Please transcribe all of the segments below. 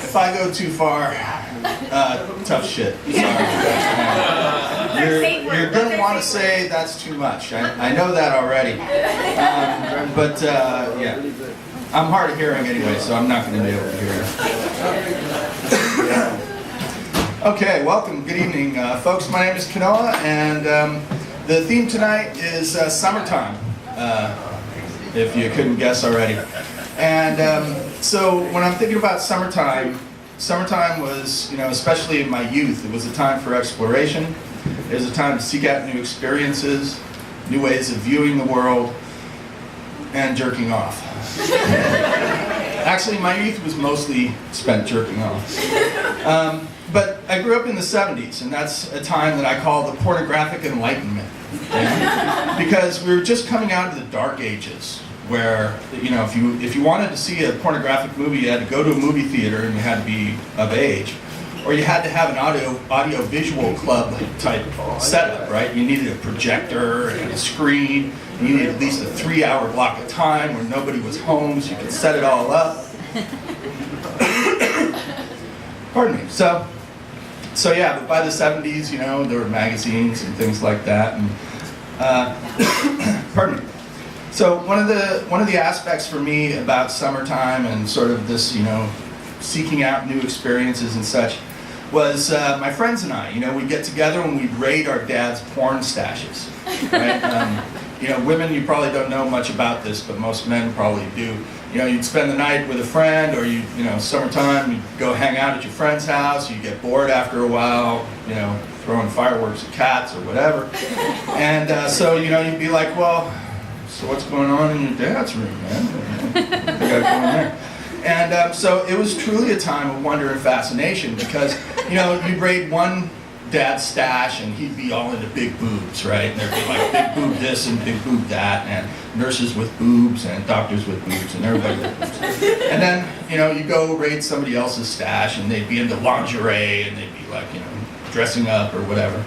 if I go too far, tough shit. Sorry. You're going to want to say that's too much. I know that already. But yeah, I'm hard of hearing anyway, so I'm not going to be able to hear it. Okay, welcome. Good evening, folks. My name is Kanoa, and the theme tonight is summertime, if you couldn't guess already. And so when I'm thinking about summertime was, especially in my youth, it was a time for exploration. It was a time to seek out new experiences, new ways of viewing the world, and jerking off. Actually, my youth was mostly spent jerking off. But I grew up in the 70s, and that's a time that I call the pornographic enlightenment. Because we were just coming out of the dark ages, where if you wanted to see a pornographic movie, you had to go to a movie theater and you had to be of age, or you had to have an audio visual club type setup, right? You needed a projector and a screen. You needed at least a 3-hour block of time where nobody was home, so you could set it all up. Pardon me. So yeah, but by the 70s, there were magazines and things like that. And pardon me. So one of the aspects for me about summertime and sort of this, seeking out new experiences and such, was my friends and I. We'd get together and we'd raid our dad's porn stashes. Right? Women, you probably don't know much about this, but most men probably do. You'd spend the night with a friend, or summertime, you'd go hang out at your friend's house. You'd get bored after a while, throwing fireworks at cats or whatever. And so you'd be like, well, so what's going on in your dad's room, man? What you got going there? And so it was truly a time of wonder and fascination, because you'd raid one dad's stash and he'd be all into big boobs, right? And there'd be like big boob this and big boob that, and nurses with boobs and doctors with boobs and everybody with boobs. And then you go raid somebody else's stash and they'd be into lingerie and they'd be like dressing up or whatever.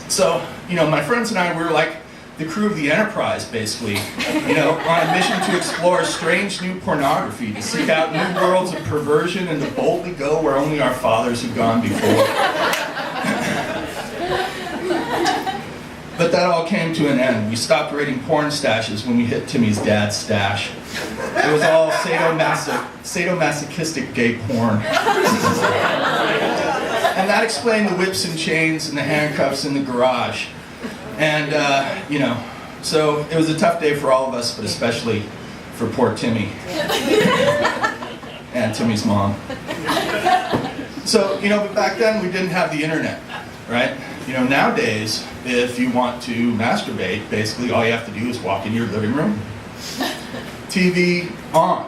So my friends and I were like the crew of the Enterprise, basically, on a mission to explore strange new pornography, to seek out new worlds of perversion, and to boldly go where only our fathers had gone before. But that all came to an end. We stopped raiding porn stashes when we hit Timmy's dad's stash. It was all sadomasochistic gay porn. And that explained the whips and chains and the handcuffs in the garage. And, so it was a tough day for all of us, but especially for poor Timmy. And Timmy's mom. So, but back then we didn't have the internet, right? Nowadays, if you want to masturbate, basically all you have to do is walk in your living room, TV on,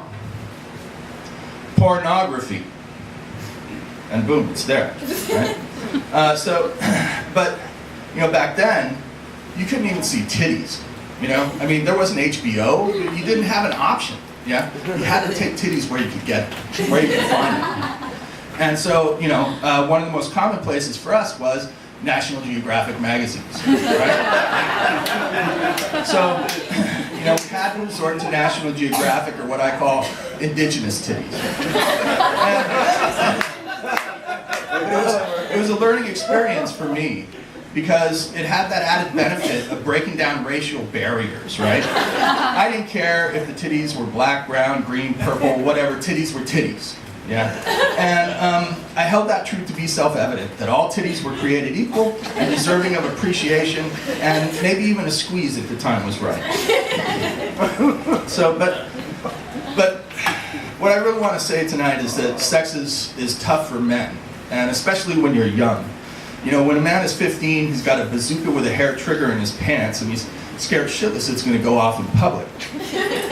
pornography, and boom, it's there, right? But back then, you couldn't even see titties, there wasn't HBO, you didn't have an option, yeah? You had to take titties where you could get them, where you could find them. And so, one of the most common places for us was National Geographic magazines, right? So, we had to resort to National Geographic, or what I call indigenous titties. It was a learning experience for me, because it had that added benefit of breaking down racial barriers, right? I didn't care if the titties were black, brown, green, purple, whatever, titties were titties. Yeah, and I held that truth to be self-evident, that all titties were created equal and deserving of appreciation, and maybe even a squeeze if the time was right. So, but what I really want to say tonight is that sex is tough for men, and especially when you're young. When a man is 15, he's got a bazooka with a hair trigger in his pants, and he's scared shitless it's going to go off in public.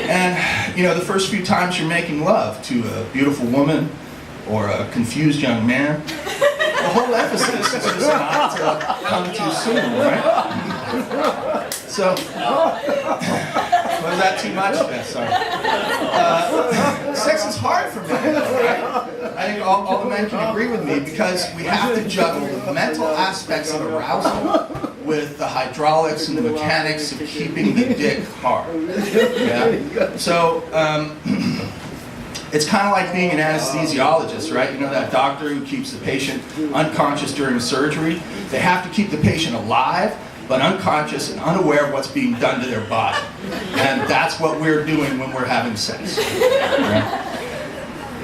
And, the first few times you're making love to a beautiful woman or a confused young man, the whole emphasis is just not to come too soon, right? So, was that too much? Yeah, sorry. Sex is hard for men, right? I think all the men can agree with me, because we have to juggle the mental aspects of arousal with the hydraulics and the mechanics of keeping the dick hard. Yeah? So, It's kind of like being an anesthesiologist, right? You know that doctor who keeps the patient unconscious during surgery? They have to keep the patient alive, but unconscious and unaware of what's being done to their body. And that's what we're doing when we're having sex. Right?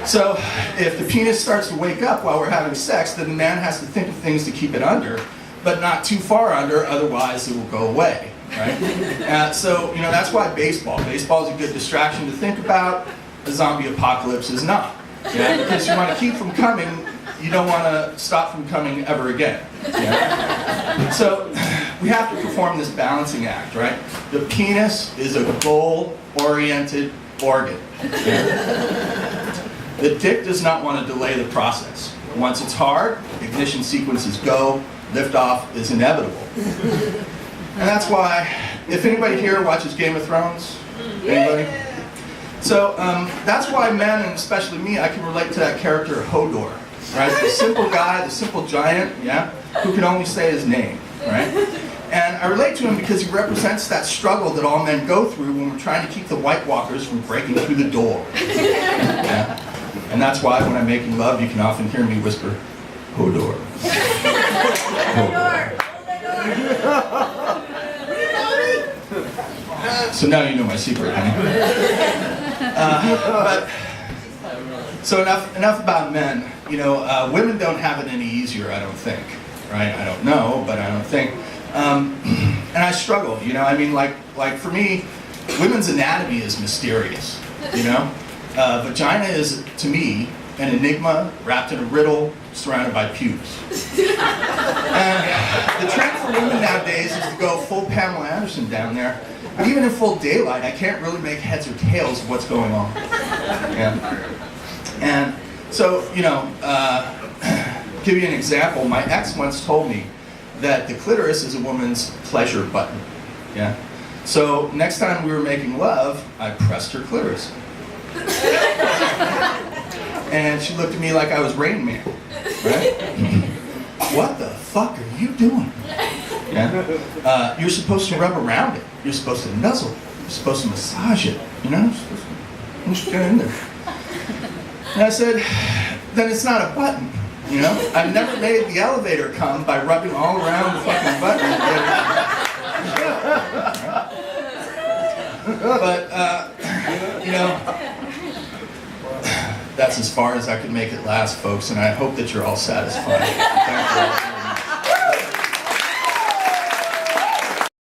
So if the penis starts to wake up while we're having sex, then the man has to think of things to keep it under, but not too far under, otherwise it will go away. Right? So, you know, that's why baseball. Baseball is a good distraction to think about. A zombie apocalypse is not. Yeah? Because you want to keep from coming, you don't want to stop from coming ever again. Yeah? So we have to perform this balancing act, right? The penis is a goal-oriented organ. Yeah? The dick does not want to delay the process. Once it's hard, ignition sequences go, liftoff is inevitable. And that's why, if anybody here watches Game of Thrones, anybody? So that's why men, and especially me, I can relate to that character Hodor, right? The simple guy, the simple giant, yeah, who can only say his name, right? And I relate to him because he represents that struggle that all men go through when we're trying to keep the White Walkers from breaking through the door. Yeah? And that's why when I'm making love, you can often hear me whisper, Hodor. Hodor. So now you know my secret, honey. So enough about men. You know, women don't have it any easier, I don't think. Right? I don't know, but I don't think. And I struggle. You know, I mean, like for me, women's anatomy is mysterious. You know, vagina is to me an enigma wrapped in a riddle, surrounded by pubes. And the trend for women nowadays is to go full Pamela Anderson down there. But even in full daylight, I can't really make heads or tails of what's going on. Yeah. And so, you know, give you an example. My ex once told me that the clitoris is a woman's pleasure button. Yeah. So next time we were making love, I pressed her clitoris. And she looked at me like I was Rain Man. Right? What the fuck are you doing? Yeah? You're supposed to rub around it. You're supposed to nuzzle. You're supposed to massage it. You know? You're supposed to get in there. And I said, then it's not a button. You know? I've never made the elevator come by rubbing all around the fucking button. But, you know, that's as far as I could make it last, folks, and I hope that you're all satisfied. Thank you.